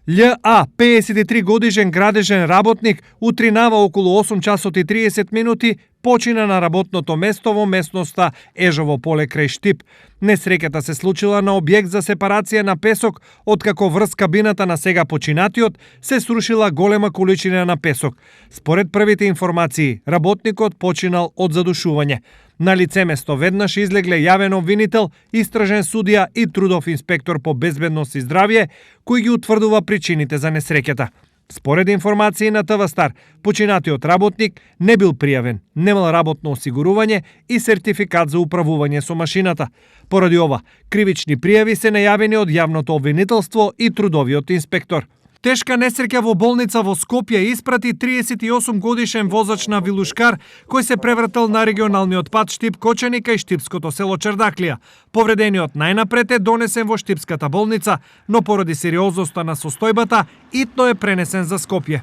Л.А., 53 годишен градежен работник, утринава околу 8 часот и 30 минути почина на работното место во местноста Ежово поле крај Штип. Несреќата се случила на објект за сепарација на песок, откако врз кабината на сега починатиот се срушила голема количина на песок. Според првите информации, работникот починал од задушување. На лице место веднаш излегле јавен обвинител, истражен судија и трудов инспектор по безбедност и здравје, кој ги утврдува причините за несреќата. Според информации на ТВ Стар, починатиот работник не бил пријавен, немал работно осигурување и сертификат за управување со машината. Поради ова, кривични пријави се најавени од јавното обвинителство и трудовиот инспектор. Тешка несреќа во болница во Скопје испрати 38 годишен возач на Вилушкар кој се превратил на регионалниот пат Штип-Кочани кај штипското село Чардаклија. Повредениот најнапред е донесен во штипската болница, но поради сериозноста на состојбата итно е пренесен за Скопје.